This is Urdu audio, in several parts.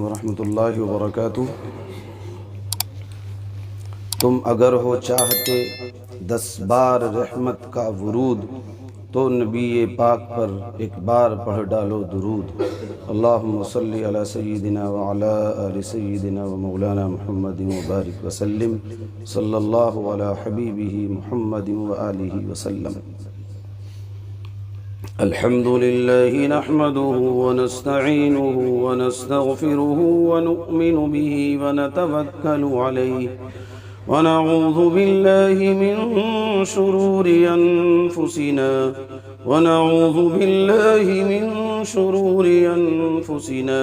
ورحمۃ اللہ وبرکاتہ۔ تم اگر ہو چاہتے 10 بار رحمت کا ورود، تو نبی پاک پر ایک بار پڑھ ڈالو درود۔ اللہم صلی علی سیدنا وعلی آل سیدنا ومولانا محمد وبارک وسلم، صلی اللہ علی حبیبہ محمد وآلہ وسلم۔ الحمد لله نحمده ونستعينه ونستغفره ونؤمن به ونتوكل عليه، ونعوذ بالله من شرور أنفسنا ونعوذ بالله من شرور أنفسنا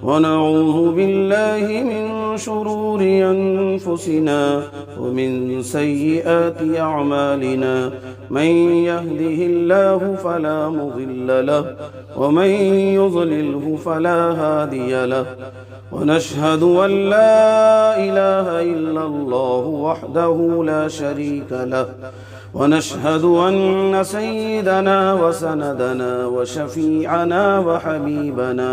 ونعوذ بالله من شرور أنفسنا ومن سيئات أعمالنا، من يهده الله فلا مضل له ومن يضلله فلا هادي له، ونشهد أن لا إله إلا الله وحده لا شريك له، ونشهد أن سيدنا وسندنا وشفيعنا وحبيبنا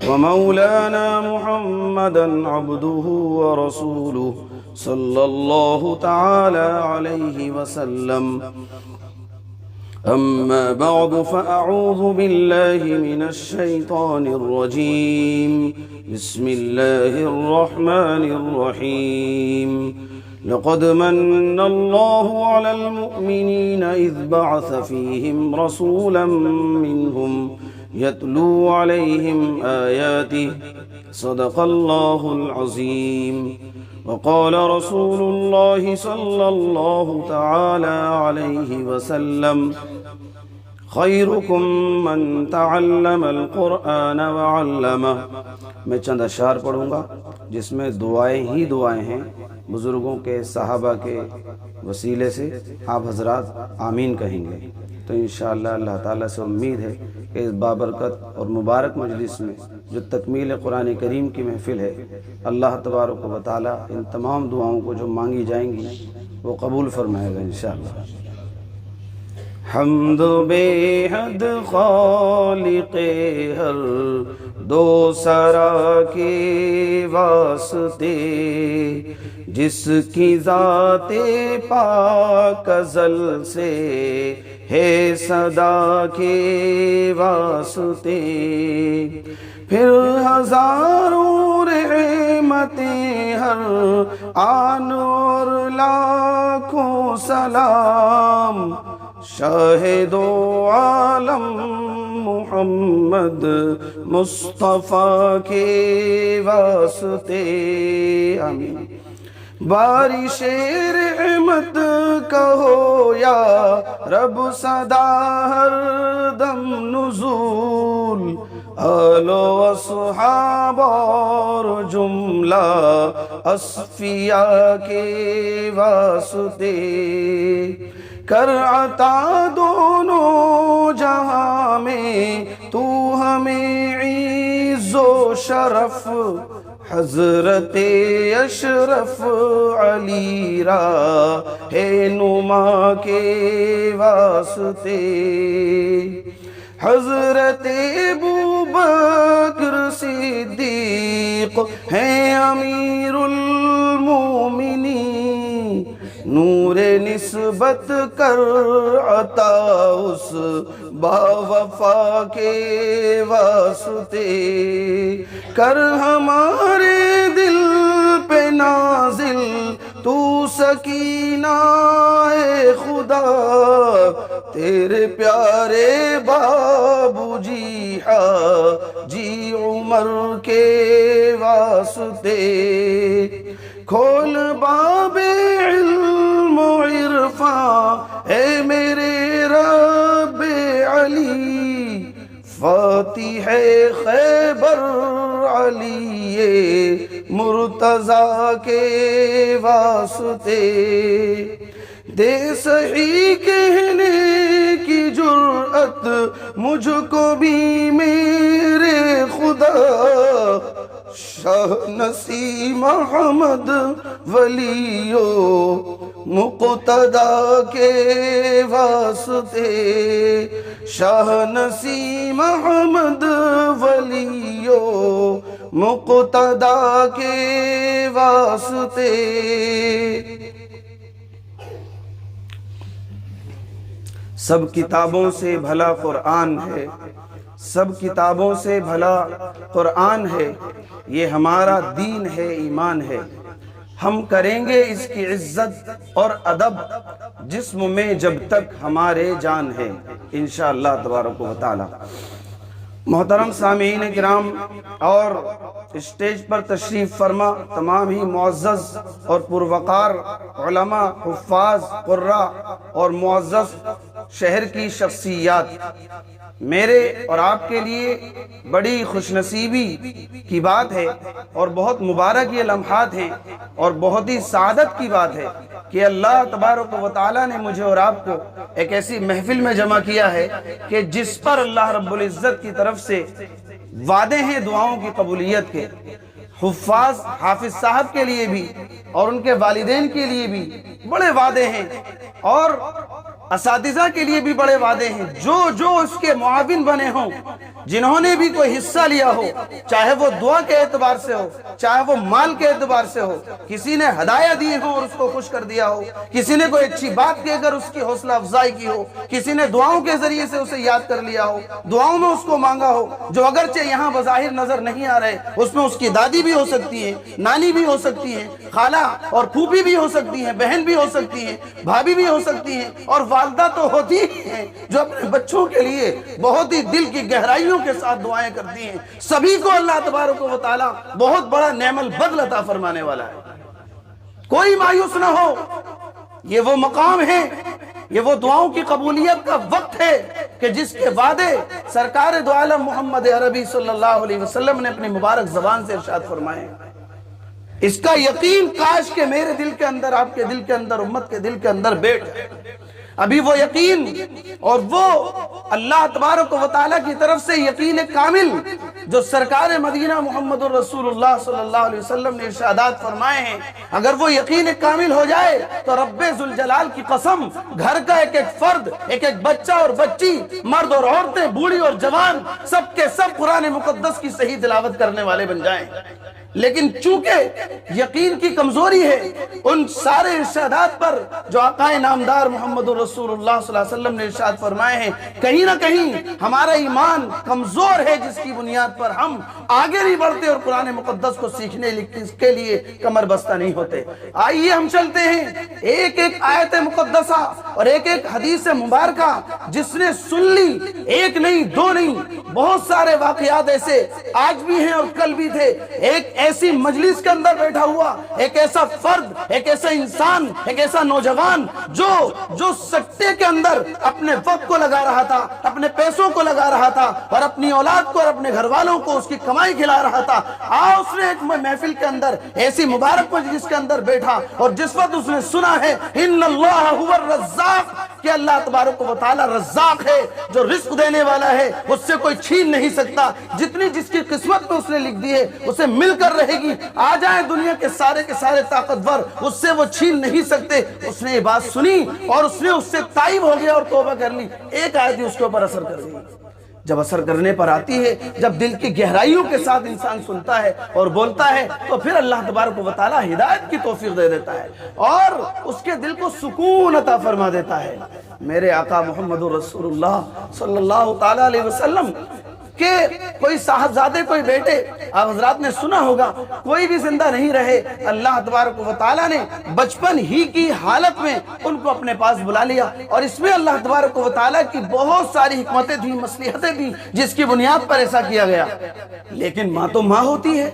ومولانا محمدا عبده ورسوله صلى الله تعالى عليه وسلم۔ أما بعد، فأعوذ بالله من الشيطان الرجيم، بسم الله الرحمن الرحيم۔ لقد من الله على المؤمنين إذ بعث فيهم رسولا منهم يتلو عليهم آياته، صدق الله العظيم۔ وقال رسول الله صلى الله تعالى عليه وسلم: خيركم من تعلم القرآن وعلمه۔ میں چند اشعار پڑھوں گا جس میں دعائیں ہی دعائیں ہیں، بزرگوں کے، صحابہ کے وسیلے سے آپ حضرات آمین کہیں گے تو انشاءاللہ اللہ تعالیٰ سے امید ہے کہ اس بابرکت اور مبارک مجلس میں جو تکمیل قرآن کریم کی محفل ہے، اللہ تبارک و تعالیٰ ان تمام دعاؤں کو جو مانگی جائیں گی وہ قبول فرمائے گا انشاءاللہ۔ حمد بے حد خالق ہر دو سرا کے واسطے، جس کی ذات پاک ازل سے ہے صدا کے واسطے، پھر ہزاروں رحمتیں ہر آن اور لاکھوں سلام شاہد و عالم محمد مصطفیٰ کے واسطے، آمین۔ بارش رحمت کہو یا رب، صدا ہر دم نزول، آل و اصحاب اور جملہ اصفیاء کے واسطے، کر عطا دونوں جہاں میں تو ہمیں عز و شرف، حضرت اشرف علی راہ نما کے واسطے، حضرت ابوبکر صدیق ہیں امیر المومنین، نور نسبت کر عطا اس باوفا کے واسطے، کر ہمارے دل پہ نازل تو سکینہ اے خدا، تیرے پیارے بابو جی حاجی عمر کے واسطے، کھول باب علم و عرفان اے میرے رب علی، فاتح خیبر علی مرتضیٰ کے واسطے، دے صحیح کہنے کی جرأت مجھ کو بھی میرے خدا، شاہ نسیم احمد ولیو مقتدیٰ کے واسطے، شاہ نسیم احمد ولیو مقتدا کے واسطے، سب کتابوں سے بھلا قرآن ہے، سب کتابوں سے بھلا قرآن ہے، یہ ہمارا دین ہے، ایمان ہے، ہم کریں گے اس کی عزت اور ادب جسم میں جب تک ہمارے جان ہے انشاءاللہ تبارک و تعالی۔ محترم سامعین کرام اور اسٹیج پر تشریف فرما تمام ہی معزز اور پروقار علماء، حفاظ، قراء اور معزز شہر کی شخصیات، میرے اور آپ کے لیے بڑی خوش نصیبی کی بات ہے اور بہت مبارک یہ لمحات ہیں اور بہت ہی سعادت کی بات ہے کہ اللہ تبارک و تعالیٰ نے مجھے اور آپ کو ایک ایسی محفل میں جمع کیا ہے کہ جس پر اللہ رب العزت کی طرف سے وعدے ہیں دعاؤں کی قبولیت کے، حفاظ حافظ صاحب کے لیے بھی اور ان کے والدین کے لیے بھی بڑے وعدے ہیں اور اساتذہ کے لیے بھی بڑے وعدے ہیں، جو اس کے معاون بنے ہوں، جنہوں نے بھی کوئی حصہ لیا ہو، چاہے وہ دعا کے اعتبار سے ہو، چاہے وہ مال کے اعتبار سے ہو، کسی نے ہدایہ دی ہو اور اس کو خوش کر دیا ہو، کسی نے کوئی اچھی بات کہہ کر اس کی حوصلہ افزائی کی ہو، کسی نے دعاؤں کے ذریعے سے اسے یاد کر لیا ہو، دعاؤں میں اس کو مانگا ہو، جو اگرچہ یہاں بظاہر نظر نہیں آ رہے، اس میں اس کی دادی بھی ہو سکتی ہے، نانی بھی ہو سکتی ہے، خالہ اور پھوپھی بھی ہو سکتی ہیں، بہن بھی ہو سکتی ہیں، بھابھی بھی ہو سکتی ہیں، اور والدہ تو ہوتی ہی ہیں جو اپنے بچوں کے لیے بہت ہی دل کی گہرائیوں کے ساتھ دعائیں کرتی ہیں۔ سبھی کو اللہ تبارک و تعالیٰ بہت بڑا نعم البدل عطا فرمانے والا ہے، کوئی مایوس نہ ہو۔ یہ وہ مقام ہے، یہ وہ دعاؤں کی قبولیت کا وقت ہے کہ جس کے وعدے سرکار دو عالم محمد عربی صلی اللہ علیہ وسلم نے اپنی مبارک زبان سے ارشاد فرمائے۔ اس کا یقین کاش کہ میرے دل کے اندر، آپ کے دل کے اندر، امت کے دل کے اندر بیٹھ ابھی وہ یقین اور وہ اللہ تبارک و تعالیٰ کی طرف سے یقین کامل جو سرکار مدینہ محمد الرسول اللہ صلی اللہ علیہ وسلم نے ارشادات فرمائے ہیں، اگر وہ یقین کامل ہو جائے تو رب ذوالجلال کی قسم گھر کا ایک ایک فرد، ایک ایک بچہ اور بچی، مرد اور عورتیں، بوڑھی اور جوان، سب کے سب قرآن مقدس کی صحیح تلاوت کرنے والے بن جائیں۔ لیکن چونکہ یقین کی کمزوری ہے، ان سارے ارشادات پر جو آقا نامدار محمد رسول اللہ صلی اللہ علیہ وسلم نے ارشاد فرمائے ہیں، کہیں نہ کہیں ہمارا ایمان کمزور ہے، جس کی بنیاد پر ہم آگے نہیں بڑھتے اور قرآن مقدس کو سیکھنے کے لیے کمر بستہ نہیں ہوتے۔ آئیے ہم چلتے ہیں ایک ایک آیت مقدسہ اور ایک ایک حدیث مبارکہ جس نے سن لی، ایک نہیں دو نہیں، بہت سارے واقعات ایسے آج بھی ہیں اور کل بھی تھے۔ ایک ایسی مجلس کے اندر بیٹھا ہوا ایک ایسا فرد، ایک ایسا انسان، ایک ایسا نوجوان جو سکتے کے اندر اپنے وقت کو لگا رہا تھا، اپنے پیسوں کو لگا رہا تھا اور اپنی اولاد کو اور اپنے گھر والوں کو اس کی کمائی کھلا رہا تھا۔ اس نے ایک محفل کے اندر ایسی مبارک مجلس کے اندر بیٹھا اور جس وقت اس نے سنا ہے ان اللہ هو الرزاق، کہ اللہ تبارک و تعالی رزاق ہے، جو رزق دینے والا ہے، اس سے کوئی چھین نہیں سکتا، جتنی جس کی قسمت میں اس نے لکھ دی ہے اسے مل کر رہے گی، آ جائیں دنیا کے سارے طاقتور، اس سے وہ چھین نہیں سکتے۔ اس نے یہ بات سنی اور اس نے اس سے تائب ہو گیا اور توبہ کر لی۔ ایک آیت اس کے اوپر اثر کر گئی۔ جب اثر کرنے پر آتی ہے، جب دل کی گہرائیوں کے ساتھ انسان سنتا ہے اور بولتا ہے، تو پھر اللہ تبارک و تعالی ہدایت کی توفیق دے دیتا ہے اور اس کے دل کو سکون عطا فرما دیتا ہے۔ میرے آقا محمد رسول اللہ صلی اللہ تعالی علیہ وسلم کہ کوئی صاحبزادے، کوئی بیٹے، آپ حضرات نے سنا ہوگا، کوئی بھی زندہ نہیں رہے، اللہ تبارک و تعالیٰ نے بچپن ہی کی حالت میں ان کو اپنے پاس بلا لیا، اور اس میں اللہ تبارک و تعالیٰ کی بہت ساری حکمتیں تھیں، مصلحتیں تھیں، جس کی بنیاد پر ایسا کیا گیا۔ لیکن ماں تو ماں ہوتی ہے،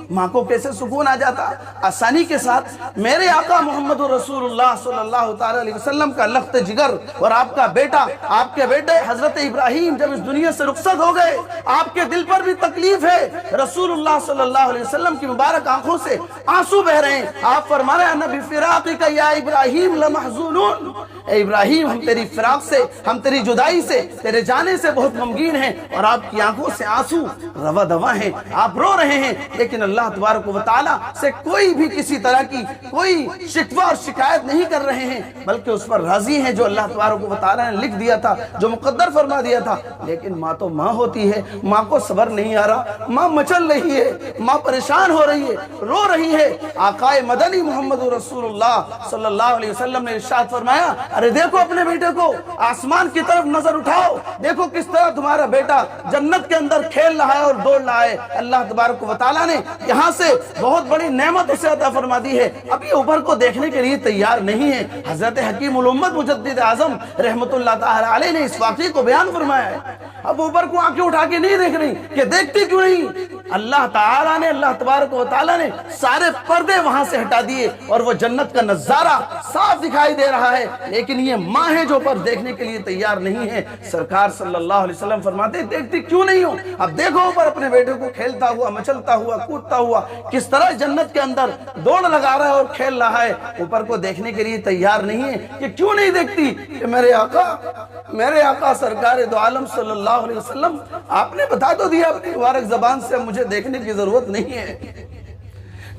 ماں کو کیسے سکون آ جاتا؟ آسانی کے ساتھ۔ میرے آقا محمد رسول اللہ صلی اللہ تعالی علیہ وسلم کا لخت جگر اور آپ کا بیٹا، آپ کے بیٹے حضرت ابراہیم جب اس دنیا سے رخصت ہو گئے، آپ کے دل پر بھی تکلیف ہے، رسول اللہ صلی اللہ علیہ وسلم کی مبارک آنکھوں سے آنسو بہ رہے ہیں۔ آپ فرما رہے ہیں نبی فراقک یا ابراہیم لمحزونون، اے ابراہیم ہم تیری فراق سے، ہم تیری جدائی سے، تیرے جانے سے بہت غمگین ہیں، اور آپ کی آنکھوں سے آنسو روا دوا ہیں، آپ رو رہے ہیں، لیکن اللہ تبارک و تعالیٰ سے کوئی بھی کسی طرح کی کوئی شکوہ اور شکایت نہیں کر رہے ہیں، بلکہ اس پر راضی ہیں جو اللہ تبارک و تعالیٰ نے لکھ دیا تھا، جو مقدر فرما دیا تھا۔ لیکن ماں تو ماں ہوتی ہے، ماں کو صبر نہیں آ رہا، ماں مچل رہی ہے، ماں پریشان ہو رہی ہے، رو رہی ہے۔ آقا مدنی محمد رسول اللہ صلی اللہ علیہ وسلم نے ارشاد فرمایا، ارے دیکھو اپنے بیٹے کو، آسمان کی طرف نظر اٹھاؤ، دیکھو کس طرح تمہارا بیٹا جنت کے اندر کھیل رہا ہے اور دوڑ رہا ہے۔ اللہ تبارک و تعالیٰ نے یہاں سے بہت بڑی نعمت اسے عطا فرما دی ہے، اب یہ اوپر کو دیکھنے کے لیے تیار نہیں ہے۔ حضرت حکیم الامت مجدد اعظم رحمت اللہ تعالیٰ علیہ نے اس واقعے کو بیان فرمایا ہے۔ اب اوپر کو آنکھیں اٹھا کے نہیں دیکھ رہی کہ دیکھتی کیوں نہیں؟ اللہ تعالیٰ نے، اللہ تبارک و تعالیٰ نے سارے پردے وہاں سے ہٹا دیے اور وہ جنت کا نظارہ صاف دکھائی دے رہا ہے، لیکن یہ ماں ہے جو پر دیکھنے کے لیے تیار نہیں ہے۔ سرکار صلی اللہ علیہ وسلم فرماتے دیکھتی کیوں نہیں ہو؟ اب دیکھو اوپر اپنے بیٹے کو کھیلتا ہوا، مچلتا ہوا، کودتا ہوا، کس طرح جنت کے اندر دوڑ لگا رہا ہے اور کھیل رہا ہے، اوپر کو دیکھنے کے لیے تیار نہیں ہے۔ کہ کیوں نہیں دیکھتی؟ کہ میرے آقا سرکار دو عالم صلی اللہ علیہ وسلم آپ نے بتا تو دیا اپنی مبارک زبان سے، مجھے دیکھنے کی ضرورت نہیں ہے،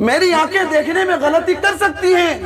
میری آنکھیں دیکھنے میں غلطی کر سکتی ہیں،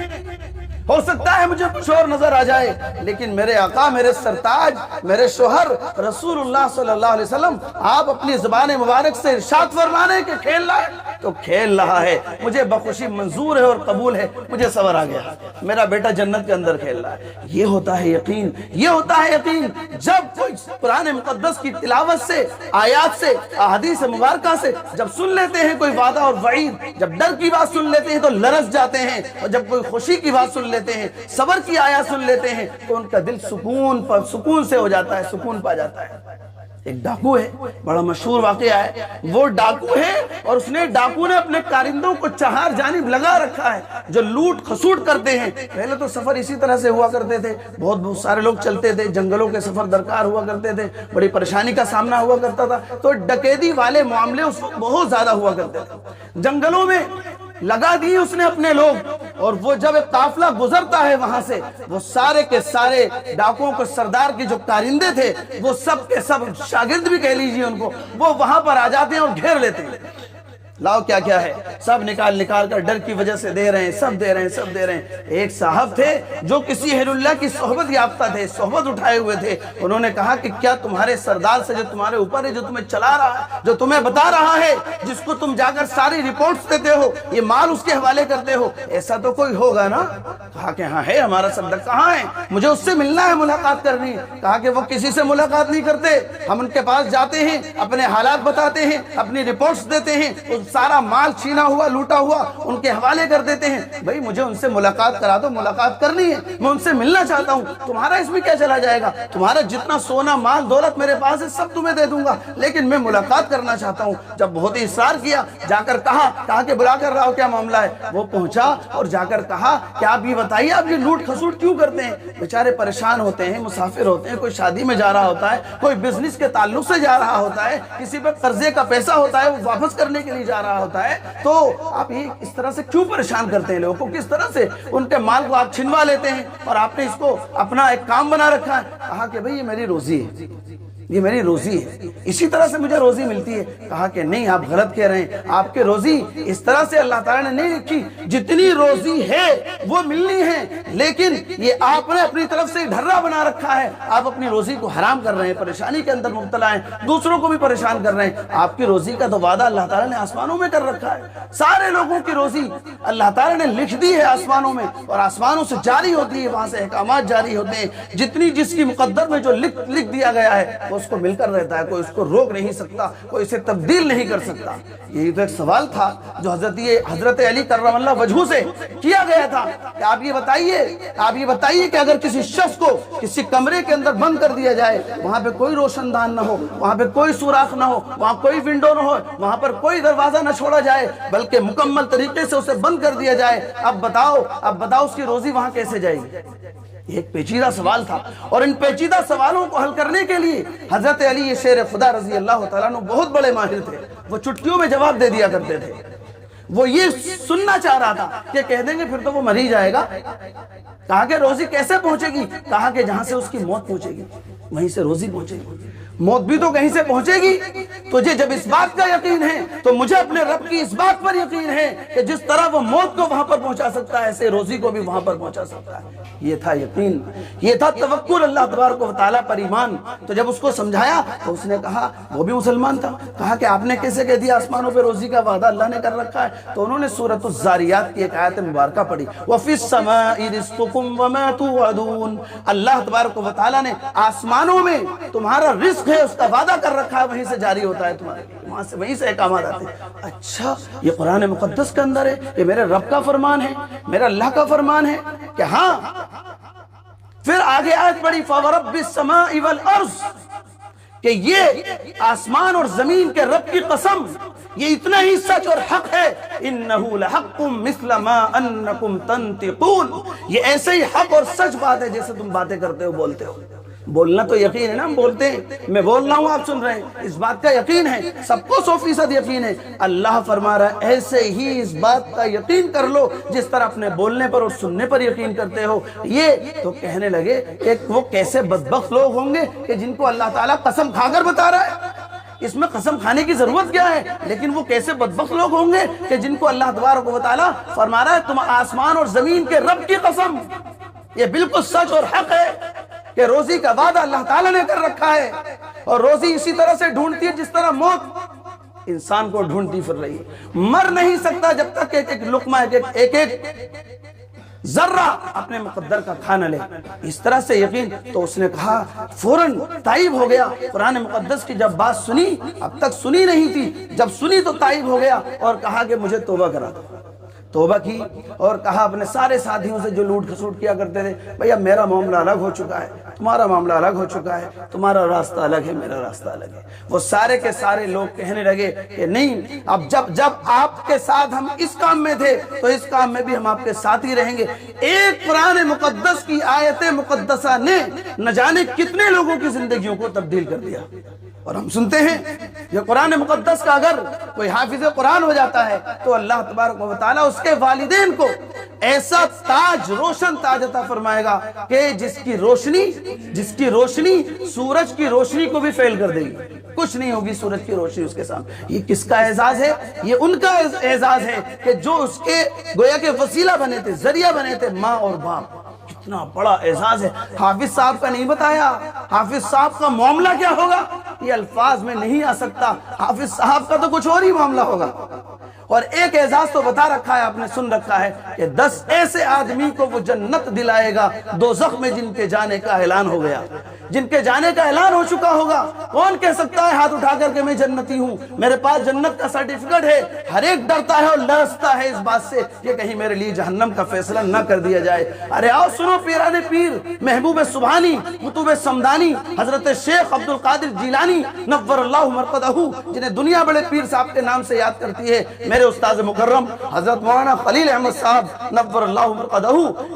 ہو سکتا ہے مجھے کچھ اور نظر آ جائے، لیکن میرے آقا، میرے سرتاج، میرے شوہر رسول اللہ صلی اللہ علیہ وسلم آپ اپنی زبان مبارک سے ارشاد فرمانے کہ کھیل رہا ہے تو کھیل رہا ہے، مجھے بخوشی منظور ہے اور قبول ہے، مجھے صبر آ گیا، میرا بیٹا جنت کے اندر کھیل رہا ہے۔ یہ ہوتا ہے یقین، یہ ہوتا ہے یقین جب کوئی قرآن مقدس کی تلاوت سے، آیات سے، احادیث مبارکہ سے جب سن لیتے ہیں کوئی وعدہ اور وعید، جب ڈر کی بات سن لیتے ہیں تو لرز جاتے ہیں، اور جب کوئی خوشی کی بات سن لیتے ہیں، صبر کی آیات سن لیتے ہیں تو ان کا دل سکون سے ہو جاتا ہے، سکون پا جاتا ہے۔ ایک ڈاکو ہے، بڑا مشہور واقعہ ہے، وہ ڈاکو ہے اور ڈاکو نے اپنے کارندوں کو چہار جانب لگا رکھا ہے جو لوٹ خسوٹ کرتے ہیں۔ پہلے تو سفر اسی طرح سے ہوا کرتے تھے، بہت سارے لوگ چلتے تھے، جنگلوں کے سفر درکار ہوا کرتے تھے، بڑی پریشانی کا سامنا ہوا کرتا تھا، تو ڈکیتی والے معاملے اس وقت بہت زیادہ ہوا کرتے تھے۔ جنگلوں میں لگا دیے اس نے اپنے لوگ، اور وہ جب ایک قافلہ گزرتا ہے وہاں سے، وہ سارے کے سارے ڈاکوؤں کو سردار کے جو کارندے تھے وہ سب کے سب شاگرد بھی کہہ لیجئے ان کو، وہ وہاں پر آ جاتے ہیں اور گھیر لیتے ہیں۔ لاؤ کیا کیا ہے، سب نکال کر ڈر کی وجہ سے دے رہے ہیں، سب دے رہے ہیں۔ ایک صاحب تھے جو کسی اہل اللہ کی صحبت یافتہ تھے، صحبت اٹھائے ہوئے تھے، انہوں نے کہا کہ کیا تمہارے سردار سے جو تمہارے اوپر ہے، جو تمہیں چلا رہا ہے، جو تمہیں بتا رہا ہے، جس کو تم جا کر ساری رپورٹس دیتے ہو، یہ مال اس کے حوالے کرتے ہو، ایسا تو کوئی ہوگا نا؟ کہا کہ ہاں ہے، ہمارا سردار کہاں ہے، مجھے اس سے ملنا ہے، ملاقات کرنی ہے۔ کہا کہ وہ کسی سے ملاقات نہیں کرتے، ہم ان کے پاس جاتے ہیں، اپنے حالات بتاتے ہیں، اپنی رپورٹس دیتے ہیں، سارا مال چھینا ہوا، لوٹا ہوا ان کے حوالے کر دیتے ہیں۔ بھئی مجھے ان سے ملاقات کرا دو، ملاقات کرنی ہے، میں ان سے ملنا چاہتا ہوں، تمہارا اس میں کیا چلا جائے گا، تمہارا جتنا سونا مال دولت میرے پاس ہے سب تمہیں دے دوں گا، لیکن میں ملاقات کرنا چاہتا ہوں۔ جب بہت ہی اصرار کیا، جا کر کہا کہ بلا کر رہا ہو، کیا معاملہ ہے؟ وہ پہنچا اور جا کر کہا کہ آپ یہ بتائیے آپ یہ لوٹ خسوٹ کیوں کرتے ہیں؟ بیچارے پریشان ہوتے ہیں، مسافر ہوتے ہیں، کوئی شادی میں جا رہا ہوتا ہے، کوئی بزنس کے تعلق سے جا رہا ہوتا ہے، کسی پہ قرضے کا پیسہ ہوتا ہے وہ واپس کرنے کے لیے جا رہا ہوتا ہے، تو آپ یہ اس طرح سے کیوں پریشان کرتے ہیں لوگوں کو، کس طرح سے ان کے مال کو آپ چھنوا لیتے ہیں اور آپ نے اس کو اپنا ایک کام بنا رکھا ہے؟ کہا کہ بھئی یہ میری روزی ہے، یہ میری روزی ہے، اسی طرح سے مجھے روزی ملتی ہے۔ کہا کہ نہیں، آپ غلط کہہ رہے ہیں، آپ کے روزی اس طرح سے اللہ تعالیٰ نے نہیں لکھی، جتنی روزی ہے وہ ملنی ہے، لیکن یہ آپ نے اپنی طرف سے ڈھرا بنا رکھا ہے، آپ اپنی روزی کو حرام کر رہے ہیں، پریشانی کے اندر مبتلا ہیں، دوسروں کو بھی پریشان کر رہے ہیں۔ آپ کی روزی کا تو وعدہ اللہ تعالیٰ نے آسمانوں میں کر رکھا ہے، سارے لوگوں کی روزی اللہ تعالیٰ نے لکھ دی ہے آسمانوں میں، اور آسمانوں سے جاری ہوتی ہے، وہاں سے احکامات جاری ہوتے ہیں، جتنی جس کی مقدر میں جو لکھ دیا گیا ہے وہ اس کو مل کر رہتا ہے، کوئی اس کو روک نہیں سکتا، کوئی اسے تبدیل نہیں کر سکتا۔ یہی تو ایک سوال تھا جو حضرت علی کرم اللہ وجہہ سے کیا گیا تھا کہ آپ یہ بتائیے کہ اگر کسی شخص کو کسی کمرے کے اندر بند کر دیا جائے، وہاں پہ کوئی روشن دان نہ ہو، وہاں پہ کوئی سوراخ نہ ہو، وہاں کوئی ونڈو نہ ہو، وہاں پر کوئی دروازہ نہ چھوڑا جائے، بلکہ مکمل طریقے سے اسے بند کر دیا جائے، اب بتاؤ اس کی روزی وہاں کیسے جائے گی؟ ایک پیچیدہ سوال تھا، اور ان پیچیدہ سوالوں کو حل کرنے کے لیے حضرت علی شیر خدا رضی اللہ تعالیٰ عنہ بہت بڑے ماہر تھے، وہ چٹکیوں میں جواب دے دیا کرتے تھے۔ وہ یہ سننا چاہ رہا تھا کہ کہہ دیں گے پھر تو وہ مر ہی جائے گا. کہا کہ روزی کیسے پہنچے گی؟ کہا کہ جہاں سے اس کی موت پہنچے گی وہیں سے روزی پہنچے گی. موت بھی تو کہیں سے پہنچے گی. تجھے جب اس بات کا یقین ہے تو مجھے اپنے رب کی اس بات پر یقین ہے کہ جس طرح وہ موت کو وہاں پر پہنچا سکتا ہے ایسے روزی کو بھی وہاں پر پہنچا سکتا ہے. یہ تھا یقین, یہ تھا توکل اللہ تبارک و تعالیٰ پر ایمان. تو جب اس کو سمجھایا تو اس نے کہا, وہ بھی مسلمان تھا, کہا کہ آپ نے کیسے کہہ دیا آسمانوں پہ روزی کا وعدہ اللہ نے کر رکھا ہے؟ تو انہوں نے سورۃ الذاریات کی ایک آیت مبارکہ پڑھی, وَفِي السَّمَاءِ رِزْقُكُمْ وَمَا تُوعَدُونَ. اللہ تبارک و تعالیٰ نے آسمانوں میں تمہارا رزق ہے اس کا وعدہ کر رکھا ہے, وہیں سے جاری ہوتا ہے تمہارے, وہاں سے وہیں سے احکامات آتے ہیں. اچھا یہ قرآن مقدس کے اندر ہے, یہ میرے رب کا فرمان ہے, میرا اللہ کا فرمان ہے کہ ہاں. پھر آگے آیت پڑھی فَوَرَبِّ السَّمَاءِ وَالْأَرْضِ, کہ یہ آسمان اور زمین کے رب کی قسم یہ اتنا ہی سچ اور حق ہے. إِنَّهُ لَحَقٌ مِثْلَ مَا أَنَّكُمْ تَنْطِقُونَ, یہ ایسے ہی حق اور سچ بات ہے جیسے تم باتیں کرتے ہو, بولتے ہو. بولنا تو یقین ہے نا, ہم بولتے ہیں, میں بول رہا ہوں آپ سن رہے ہیں, اس بات کا یقین ہے, سب کو 100% یقین ہے. اللہ فرما رہا ہے ایسے ہی اس بات کا یقین کر لو جس طرح اپنے بولنے پر اور سننے پر یقین کرتے ہو. یہ تو کہنے لگے کہ وہ کیسے بدبخت لوگ ہوں گے کہ جن کو اللہ تعالیٰ قسم کھا کر بتا رہا ہے. اس میں قسم کھانے کی ضرورت کیا ہے؟ لیکن وہ کیسے بدبخت لوگ ہوں گے کہ جن کو اللہ تبارک و تعالیٰ فرما رہا ہے تم آسمان اور زمین کے رب کی قسم, یہ بالکل سچ اور حق ہے کہ روزی کا وعدہ اللہ تعالیٰ نے کر رکھا ہے. اور روزی اسی طرح سے ڈھونڈتی ہے جس طرح موت انسان کو ڈھونڈتی پھر رہی ہے. مر نہیں سکتا جب تک ایک ایک لقمہ, ایک ایک ذرہ اپنے مقدر کا کھانا لے. اس طرح سے یقین. تو اس نے کہا, فوراً تائب ہو گیا. قرآن مقدس کی جب بات سنی, اب تک سنی نہیں تھی, جب سنی تو تائب ہو گیا اور کہا کہ مجھے توبہ کرا دو. توبہ کی اور کہا اپنے سارے ساتھیوں سے جو لوٹ کھسوٹ کیا کرتے تھے, بھئی اب میرا معاملہ الگ ہو چکا ہے, تمہارا معاملہ الگ ہو چکا ہے, تمہارا راستہ الگ ہے, میرا راستہ الگ ہے. وہ سارے کے سارے لوگ کہنے لگے کہ نہیں, اب جب آپ کے ساتھ ہم اس کام میں تھے تو اس کام میں بھی ہم آپ کے ساتھ ہی رہیں گے. ایک قرآن مقدس کی آیت مقدسہ نے نہ جانے کتنے لوگوں کی زندگیوں کو تبدیل کر دیا. اور ہم سنتے ہیں یہ قرآن مقدس کا اگر کوئی حافظ قرآن ہو جاتا ہے تو اللہ تبارک و تعالیٰ اس کے والدین کو ایسا تاج, روشن تاج عطا فرمائے گا کہ جس کی روشنی سورج کی روشنی کو بھی فیل کر دے گی. کچھ نہیں ہوگی سورج کی روشنی اس کے سامنے. یہ کس کا اعزاز ہے؟ یہ ان کا اعزاز ہے کہ جو اس کے گویا کے وسیلہ بنے تھے, ذریعہ بنے تھے, ماں اور باپ. کتنا بڑا اعزاز ہے. حافظ صاحب کا نہیں بتایا, حافظ صاحب کا معاملہ کیا ہوگا یہ الفاظ میں نہیں آ سکتا. حافظ صاحب کا تو کچھ اور ہی معاملہ ہوگا. اور ایک اعزاز تو بتا رکھا ہے, آپ نے سن رکھا ہے کہ 10 ایسے آدمی کو وہ جنت دلائے گا دوزخ میں جن کے جانے کا اعلان ہو گیا, جن کے جانے کا اعلان ہو چکا ہوگا. کون کہہ سکتا ہے ہاتھ اٹھا کر کہ میں جنتی ہوں, میرے پاس جنت کا سرٹیفکیٹ ہے؟ ہر ایک ڈرتا ہے اور لرزتا ہے اس بات سے کہ کہیں میرے لیے جہنم کا فیصلہ نہ کر دیا جائے. ارے آؤ سنو, پیران پیر محبوب سبحانی قطب سمدانی حضرت شیخ عبد القادر جیلانی نور اللہ مرقدہ, جنہیں دنیا بڑے پیر صاحب کے نام سے یاد کرتی ہے, میرے استاذ مکرم حضرت مولانا خلیل احمد صاحب نور اللہ مرقدہ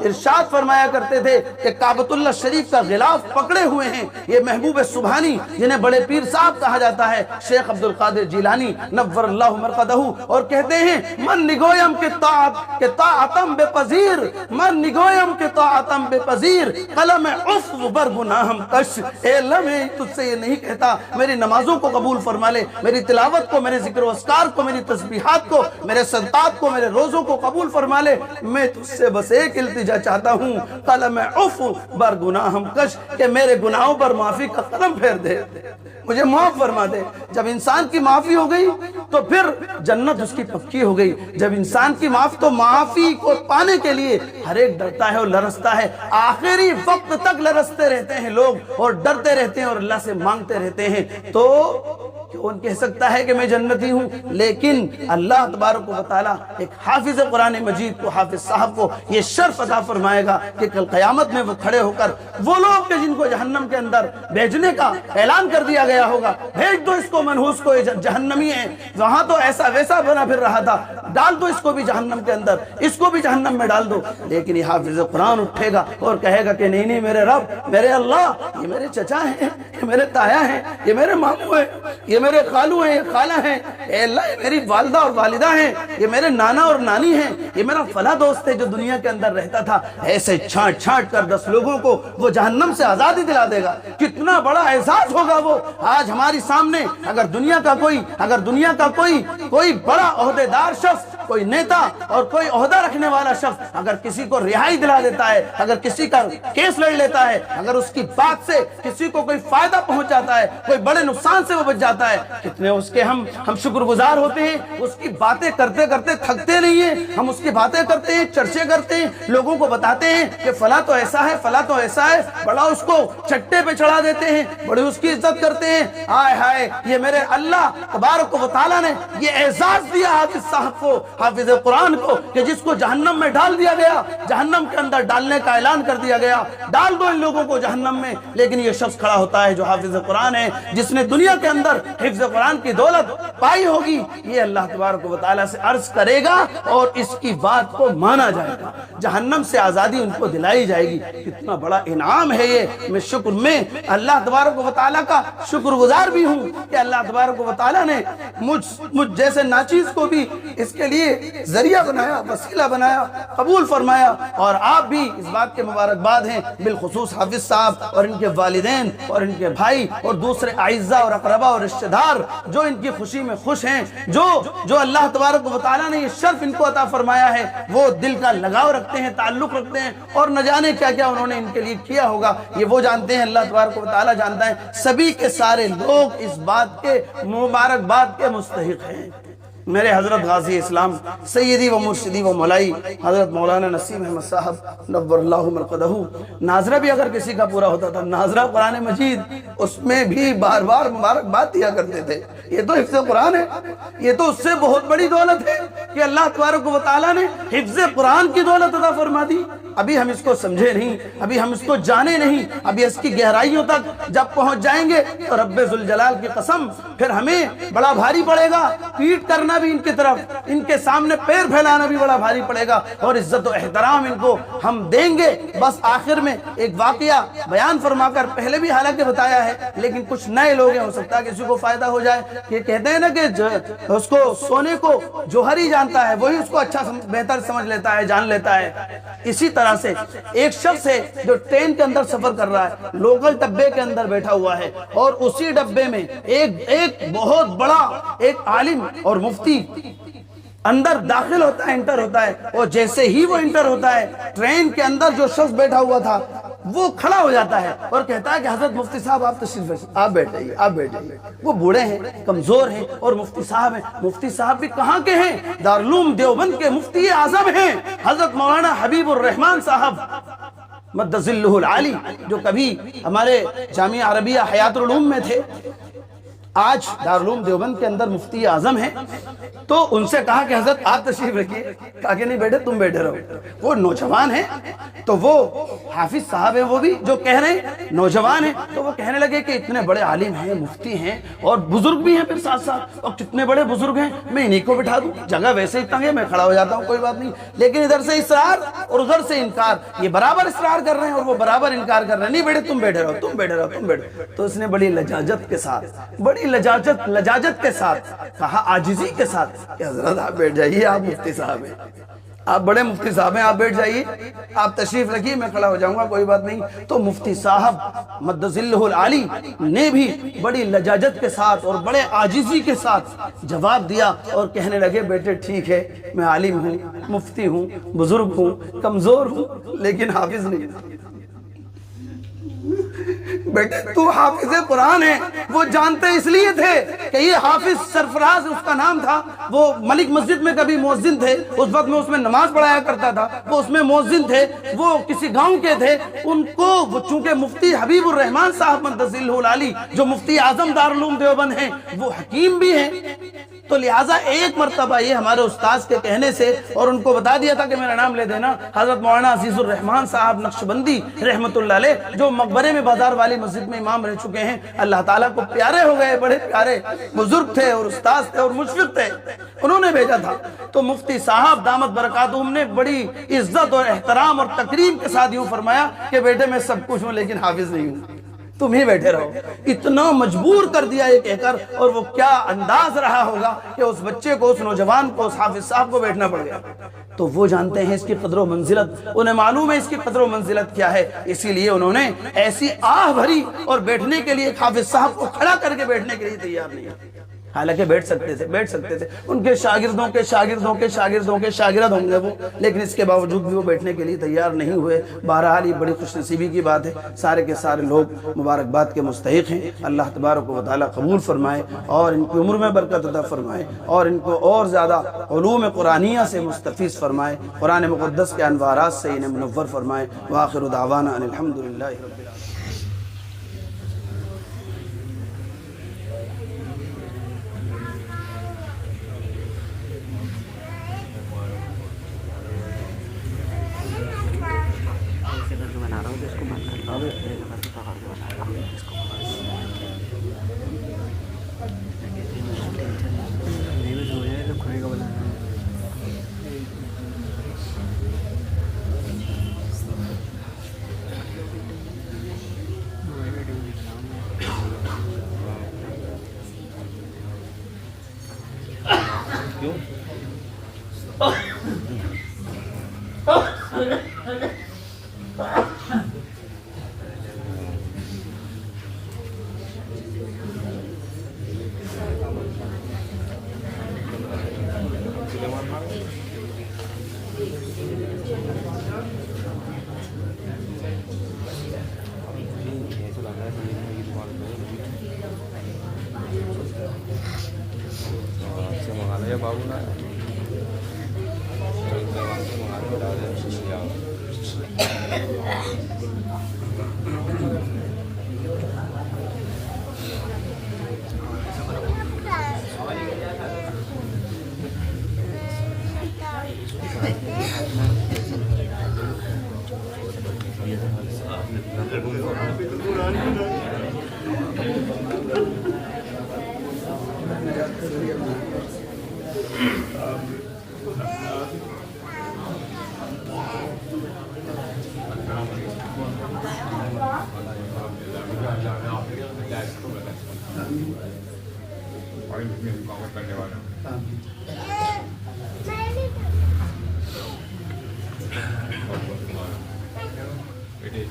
ارشاد فرمایا کرتے تھے کہ کعبۃ اللہ شریف کا غلاف پکڑے ہوئے ہیں یہ محبوب سبحانی جنہیں بڑے پیر صاحب کہا جاتا ہے, شیخ عبد القادر جیلانی نور اللہ مرقدہ. اور کہتے ہیں من نگویم کہ طاعتم بے پذیر, من نگویم کہ طاعتم بے پذیر, قلم عفو بر گناہم کش. اے اللہ میں تجھ سے یہ نہیں کہتا میری نمازوں کو قبول فرما لے, میری تلاوت کو, میرے ذکر و اذکار کو, میری تسبیحات کو, میرے صدقات کو, میرے روزوں کو قبول فرما لے. میں تجھ سے بس ایک التجا چاہتا ہوں, قلم عفو بر گناہم کش, کہ میرے گناہوں پر معافی کا قلم پھیر دے, مجھے معاف فرما دے. جب انسان کی معافی ہو گئی تو پھر جنت اس کی پکی ہو گئی. جب انسان کی معافی کو پانے کے لیے ہر ایک ڈرتا ہے اور لرزتا ہے. آخری وقت تک لرزتے رہتے ہیں لوگ اور ڈرتے رہتے ہیں اور اللہ سے مانگتے رہتے ہیں. تو کون کہہ سکتا ہے کہ میں جنتی ہوں؟ لیکن اللہ تبارک و تعالیٰ ایک حافظ قرآن مجید کو, حافظ صاحب کو یہ شرف عطا فرمائے گا کہ کل قیامت میں وہ کھڑے ہو کر وہ لوگ کہ جن کو جہنم کے اندر بھیجنے کا اعلان کر دیا گیا ہوگا, بھیج دو اس کو منحوس کو, جہنمی ہے, وہاں تو ایسا ویسا بنا پھر رہا تھا, ڈال دو اس کو بھی جہنم کے اندر, اس کو بھی جہنم میں ڈال دو. لیکن یہ حافظ قرآن اٹھے گا اور کہے گا کہ نہیں میرے رب, میرے اللہ, یہ میرے چچا ہیں, یہ میرے تایا ہیں, یہ میرے ماموں ہیں, یہ میرے خالو ہیں، یہ خالہ ہیں، اے اللہ یہ میری والدہ اور والدہ ہیں، یہ میرے نانا اور نانی ہیں، یہ میرا فلاں دوست ہے جو دنیا کے اندر رہتا تھا، ایسے چھانٹ چھانٹ کر 10 لوگوں کو وہ جہنم سے آزادی دلا دے گا۔ کتنا بڑا اعزاز ہوگا وہ۔ آج ہماری سامنے اگر دنیا کا کوئی بڑا عہدیدار شخص، کوئی نیتا اور کوئی عہدہ رکھنے والا شخص اگر کسی کو رہائی دلا دیتا ہے، اگر کسی کا کیس لڑ لیتا ہے، اگر اس کی بات سے کسی کو کوئی فائدہ پہنچ جاتا ہے، کوئی بڑے نقصان سے وہ بچ جاتا ہے، کتنے اس کے ہم شکر گزار ہوتے ہیں۔ اس کی باتیں کرتے کرتے تھکتے نہیں ہیں، ہم اس کی باتیں کرتے ہیں، چرچے کرتے ہیں، لوگوں کو بتاتے ہیں کہ فلاں تو ایسا ہے، فلاں تو ایسا ہے، بڑا اس کو چٹے پہ چڑھا دیتے ہیں، بڑی اس کی عزت کرتے ہیں۔ آئے ہائے، یہ میرے اللہ تبارک و تعالیٰ نے یہ اعزاز دیا حافظ صاحب کو، حافظ قرآن کو، کہ جس کو جہنم میں ڈال دیا گیا، جہنم کے اندر ڈالنے کا اعلان کر دیا گیا، ڈال دو ان لوگوں کو جہنم میں، لیکن یہ شخص کھڑا ہوتا ہے جو حافظ قرآن ہے، جس نے دنیا کے اندر حفظ قرآن کی دولت پائی ہوگی، یہ اللہ تبارک و تعالیٰ سے عرض کرے گا اور اس کی بات کو مانا جائے گا، جہنم سے آزادی ان کو دلائی جائے گی۔ کتنا بڑا انعام ہے یہ۔ میں اللہ تبارک و تعالیٰ کا شکر گزار بھی ہوں کہ اللہ تبارک و تعالیٰ نے مجھ جیسے ناچیز کو بھی اس کے لیے ذریعہ بنایا، وسیلہ بنایا، قبول فرمایا، اور آپ بھی اس بات کے مبارکباد ہیں، بالخصوص حافظ صاحب اور ان کے والدین اور ان کے بھائی اور دوسرے اعزاء اور اقربا اور رشتہ دار جو ان کی خوشی میں خوش ہیں، جو اللہ تبارک و تعالیٰ نے یہ شرف ان کو عطا فرمایا ہے، وہ دل کا لگاؤ رکھتے ہیں، تعلق رکھتے ہیں، اور نہ جانے کیا کیا انہوں نے ان کے لیے کیا ہوگا، یہ وہ جانتے ہیں، اللہ تبارک و تعالیٰ جانتا ہے۔ سبھی کے سارے لوگ اس بات کے مبارکباد کے مستحق ہیں۔ میرے حضرت غازی اسلام سیدی و مرشدی و مولائی حضرت مولانا نسیم احمد صاحب نور اللہ مرقدہ، ناظرہ بھی اگر کسی کا پورا ہوتا تھا، ناظرہ قرآن مجید، اس میں بھی بار بار مبارکباد دیا کرتے تھے۔ یہ تو حفظ قرآن ہے، یہ تو اس سے بہت بڑی دولت ہے کہ اللہ تبارک و تعالیٰ نے حفظ قرآن کی دولت عطا فرما دی۔ ابھی ہم اس کو سمجھے نہیں، ابھی ہم اس کو جانے نہیں، ابھی اس کی گہرائیوں تک جب پہنچ جائیں گے تو رب ذوالجلال کی قسم پھر ہمیں بڑا بھاری پڑے گا، پیٹ کرنا بھی ان کی طرف، ان کے سامنے پیر پھیلانا بھی بڑا بھاری پڑے گا، اور عزت و احترام ان کو ہم دیں گے۔ بس آخر میں ایک واقعہ بیان فرما کر، پہلے بھی حالانکہ بتایا ہے لیکن کچھ نئے لوگ ہیں، ہو سکتا ہے کسی کو فائدہ ہو جائے، کہ کہتے ہیں نا کہ اس کو سونے کو جوہر ہی جانتا ہے، وہی اس کو اچھا بہتر سمجھ لیتا ہے، جان لیتا ہے۔ اسی طرح سے ایک شخص ہے جو ٹرین کے اندر سفر کر رہا ہے، لوکل ڈبے کے اندر بیٹھا ہوا ہے، اور اسی ڈبے میں ایک بہت بڑا ایک عالم اور مفتی اندر داخل ہوتا ہے، انٹر ہوتا ہے، اور جیسے ہی وہ انٹر ہوتا ہے، ٹرین کے اندر جو شخص بیٹھا ہوا تھا وہ کھڑا ہو جاتا ہے اور کہتا ہے کہ حضرت مفتی صاحب آپ تشریف رکھیے، آپ بیٹھ جائیے، آپ بیٹھ جائیے۔ وہ بوڑھے ہیں، کمزور ہیں، اور مفتی صاحب ہیں۔ مفتی صاحب بھی کہاں کے ہیں؟ دارالعلوم دیوبند کے مفتی اعظم ہیں، حضرت مولانا حبیب الرحمان صاحب مد ظلہ العالی، جو کبھی ہمارے جامعہ عربیہ حیات العلوم میں تھے، آج دارالعلوم دیوبند کے اندر مفتی اعظم ہیں۔ تو ان سے کہا کہ حضرت آپ تشریف رکھیے، کہا کہ نہیں بیٹھے، تم بیٹھے رہو۔ وہ نوجوان ہیں، تو وہ حافظ صاحب ہیں، وہ بھی جو کہہ رہے ہیں نوجوان ہیں، تو وہ کہنے لگے کہ اتنے بڑے عالم ہیں، مفتی ہیں، اور بزرگ بھی ہیں پھر ساتھ ساتھ، اور کتنے بڑے بزرگ ہیں، میں انہی کو بٹھا دوں، جگہ ویسے ہی تنگ ہے، میں کھڑا ہو جاتا ہوں، کوئی بات نہیں۔ لیکن ادھر سے اصرار اور ادھر سے انکار، یہ برابر اصرار کر رہے ہیں اور وہ برابر انکار کر رہے ہیں، نہیں بیٹھے، تم بیٹھے رہو، تم بیٹھے رہو، تم بیٹھے۔ تو اس نے بڑی لجاجت کے ساتھ، بڑی لجاجت کے ساتھ کہا، عاجزی کے ساتھ، کہ حضرت آپ بیٹھ جائیے، آپ مفتی صاحب ہیں، آپ بڑے مفتی صاحب ہیں، آپ بیٹھ جائیے، آپ تشریف رکھیے، میں کھڑا ہو جاؤں گا، کوئی بات نہیں۔ تو مفتی صاحب مد ظلہ العالی نے بھی بڑی لجاجت کے ساتھ اور بڑے عاجزی کے ساتھ جواب دیا اور کہنے لگے، بیٹے ٹھیک ہے، میں عالم ہوں، مفتی ہوں، بزرگ ہوں، کمزور ہوں، لیکن حافظ نہیں۔ بیٹے تو حافظ قرآن ہے، وہ جانتے اس لیے تھے کہ یہ حافظ سرفراز اس کا نام تھا، وہ ملک مسجد میں کبھی مؤذن تھے، اس وقت میں اس میں نماز پڑھایا کرتا تھا، وہ اس میں مؤذن تھے، وہ کسی گاؤں کے تھے، ان کو وہ چونکہ مفتی حبیب الرحمان صاحب مد ظلہ العالی جو مفتی اعظم دارالعلوم دیوبند ہیں، وہ حکیم بھی ہیں، تو لہٰذا ایک مرتبہ یہ ہمارے استاذ کے کہنے سے، اور ان کو بتا دیا تھا کہ میرا نام لے دینا، حضرت مولانا عزیز الرحمان صاحب نقشبندی رحمت اللہ علیہ، جو مقبرے میں بازار والی مسجد میں امام رہ چکے ہیں، اللہ تعالیٰ کو پیارے ہو گئے، بڑے پیارے بزرگ تھے اور استاذ تھے اور مشفق تھے، انہوں نے بھیجا تھا۔ تو مفتی صاحب دامت برکاتہم نے بڑی عزت اور احترام اور تکریم کے ساتھ یوں فرمایا کہ بیٹے میں سب کچھ ہوں لیکن حافظ نہیں ہوں۔ تم ہی بیٹھے رہو. اتنا مجبور کر دیا یہ کہہ کر. اور وہ کیا انداز رہا ہوگا کہ اس بچے کو، اس نوجوان کو، اس حافظ صاحب کو بیٹھنا پڑ گیا. تو وہ جانتے ہیں اس کی قدر و منزلت، انہیں معلوم ہے اس کی قدر و منزلت کیا ہے، اسی لیے انہوں نے ایسی آہ بھری اور بیٹھنے کے لیے حافظ صاحب کو کھڑا کر کے بیٹھنے کے لیے تیار نہیں ہے. حالانکہ بیٹھ سکتے تھے. ان کے شاگردوں کے شاگردوں کے شاگردوں کے شاگرد ہوں گے وہ، لیکن اس کے باوجود بھی وہ بیٹھنے کے لیے تیار نہیں ہوئے. بہرحال یہ بڑی خوش نصیبی کی بات ہے. سارے کے سارے لوگ مبارکباد کے مستحق ہیں. اللہ تبارک و تعالیٰ قبول فرمائے اور ان کی عمر میں برکت عطا فرمائے اور ان کو اور زیادہ علوم قرآنیہ سے مستفیض فرمائے. قرآن مقدس کے انوارات سے انہیں منور فرمائے. وآخر دعوانا ان الحمدللہ رب العالمین. Ya baru nak cerita waktu mengalir dalam sosial. Paling penting banget karyawan. Ini